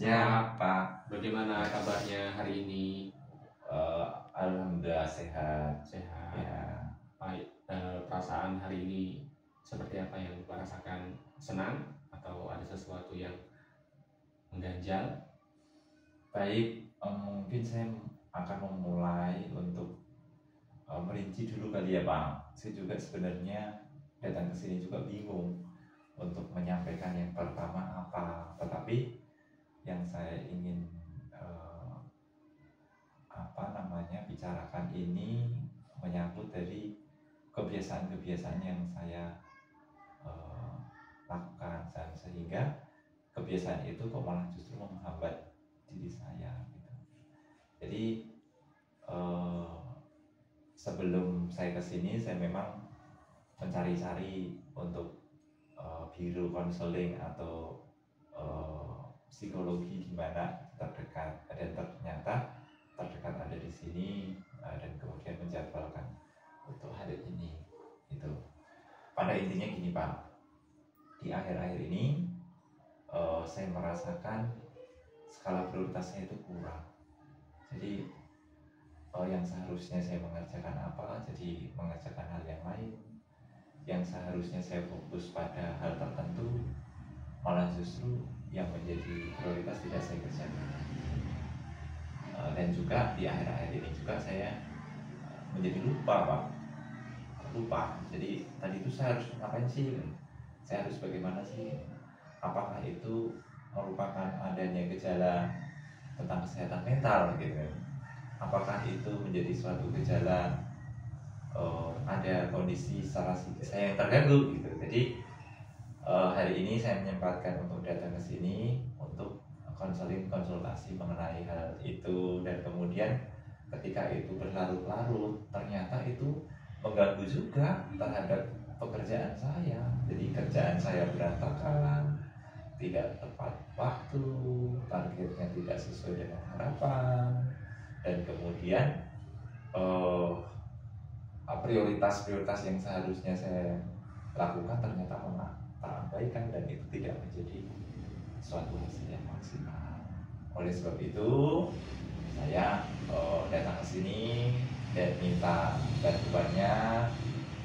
Siap, Pak. Bagaimana kabarnya hari ini? Alhamdulillah sehat. Sehat. Ya. Baik. Perasaan hari ini seperti apa yang Bapak rasakan? Senang atau ada sesuatu yang mengganjal? Baik, mungkin saya akan memulai untuk merinci dulu kali ya, Pak. Saya juga sebenarnya datang ke sini juga bingung untuk menyampaikan yang pertama apa. Tetapi yang saya ingin bicarakan ini menyangkut dari kebiasaan-kebiasaan yang saya lakukan, dan sehingga kebiasaan itu kok malah justru menghambat diri saya gitu. Jadi sebelum saya kesini saya memang mencari-cari untuk biro konseling atau psikologi di mana terdekat, dan ternyata terdekat ada di sini, dan kemudian menjadwalkan untuk hari ini. Itu pada intinya gini, Pak, di akhir-akhir ini saya merasakan skala prioritasnya itu kurang. Jadi yang seharusnya saya mengerjakan apa, jadi mengerjakan hal yang lain. Yang seharusnya saya fokus pada hal tertentu, malah justru yang menjadi prioritas tidak saya kerjakan. Dan juga di akhir-akhir ini juga saya menjadi lupa. Jadi tadi itu saya harus ngapain sih? Saya harus bagaimana sih? Apakah itu merupakan adanya gejala tentang kesehatan mental gitu? Apakah itu menjadi suatu gejala ada kondisi secara psikis saya yang terganggu gitu? Jadi hari ini saya menyempatkan untuk datang ke sini untuk konsultasi mengenai hal itu, dan kemudian ketika itu berlarut-larut ternyata itu mengganggu juga terhadap pekerjaan saya. Jadi kerjaan saya berantakan, tidak tepat waktu, targetnya tidak sesuai dengan harapan, dan kemudian prioritas-prioritas yang seharusnya saya lakukan ternyata malah terabaikan, dan itu tidak menjadi suatu hasil yang maksimal. Oleh sebab itu saya datang ke sini dan minta bantuannya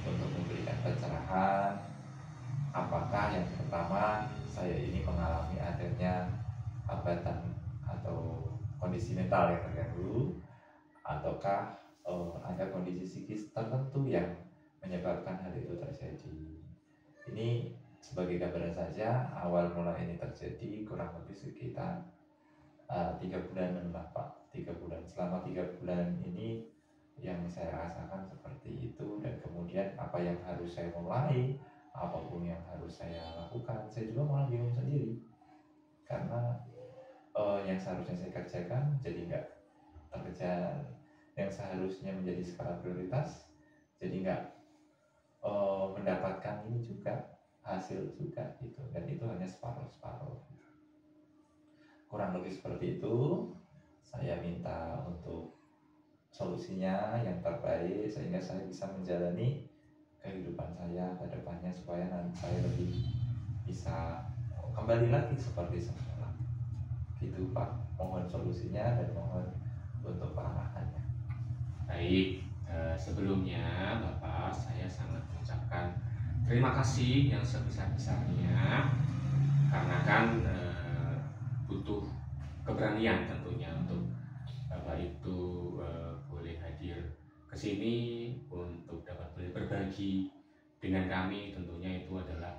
untuk memberikan pencerahan. Apakah yang pertama saya ini mengalami adanya hambatan atau kondisi mental yang terganggu, ataukah ada kondisi psikis tertentu yang menyebabkan hal itu terjadi. Ini sebagai gambaran saja, awal mula ini terjadi kurang lebih sekitar 3 bulan lah, Pak. 3 bulan. Selama 3 bulan ini yang saya rasakan seperti itu, dan kemudian apa yang harus saya mulai, apapun yang harus saya lakukan, saya juga malah bingung sendiri, karena yang seharusnya saya kerjakan jadi nggak terkejar, yang seharusnya menjadi skala prioritas jadi nggak mendapatkan ini juga, hasil juga gitu, dan itu hanya separuh-separuh. Kurang lebih seperti itu. Saya minta untuk solusinya yang terbaik sehingga saya bisa menjalani kehidupan saya ke depannya, supaya nanti saya lebih bisa kembali lagi seperti semula gitu, Pak. Mohon solusinya dan mohon untuk pengarahannya. Baik, sebelumnya Bapak, saya sangat mengucapkan terima kasih yang sebesar-besarnya, karena kan butuh keberanian tentunya untuk Bapak itu boleh hadir ke sini untuk dapat berbagi dengan kami. Tentunya itu adalah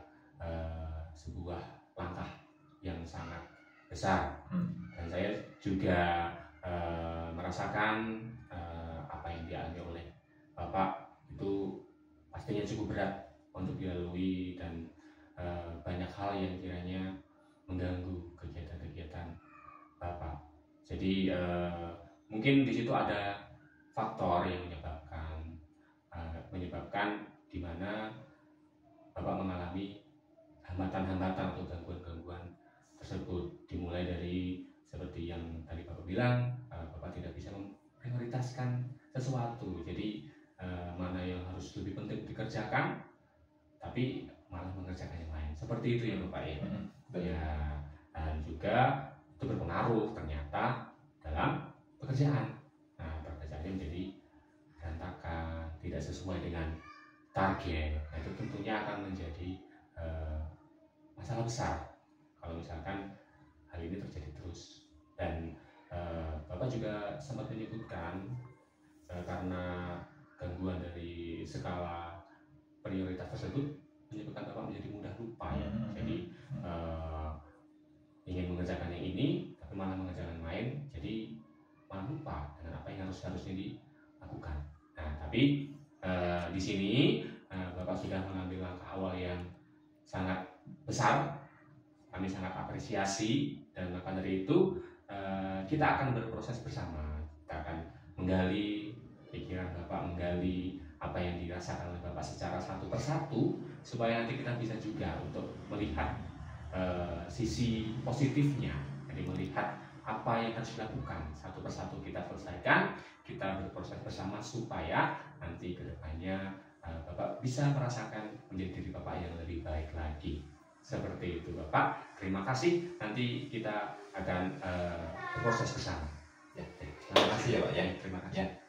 sebuah langkah yang sangat besar, dan saya juga merasakan apa yang dialami oleh Bapak itu pastinya cukup berat untuk dilalui, dan banyak hal yang kiranya mengganggu kegiatan-kegiatan Bapak. Jadi mungkin di situ ada faktor yang menyebabkan di mana Bapak mengalami hambatan-hambatan atau gangguan-gangguan tersebut. Dimulai dari seperti yang tadi Bapak bilang, Bapak tidak bisa memprioritaskan sesuatu. Jadi mana yang harus lebih penting dikerjakan, tapi malah mengerjakan yang lain. Seperti itu ya Bapak ya. Ya, dan juga itu berpengaruh ternyata dalam pekerjaan. Nah, pekerjaannya menjadi berantakan, tidak sesuai dengan target. Nah, itu tentunya akan menjadi masalah besar kalau misalkan hal ini terjadi terus. Dan Bapak juga sempat menyebutkan karena gangguan dari skala prioritas tersebut menyebabkan Bapak menjadi mudah lupa ya. Jadi ingin mengerjakan yang ini tapi malah mengerjakan yang lain, jadi malah lupa dengan apa yang harusnya dilakukan. Nah, tapi di sini Bapak sudah mengambil langkah awal yang sangat besar. Kami sangat apresiasi, dan maka dari itu kita akan berproses bersama. Kita akan menggali pikiran Bapak, menggali apa yang dirasakan oleh Bapak secara satu persatu, supaya nanti kita bisa juga untuk melihat sisi positifnya. Jadi melihat apa yang harus dilakukan satu persatu, kita selesaikan, kita berproses bersama supaya nanti kedepannya Bapak bisa merasakan menjadi diri Bapak yang lebih baik lagi. Seperti itu Bapak. Terima kasih. Nanti kita akan berproses bersama. Ya, terima kasih ya Pak ya. Terima kasih. Ya.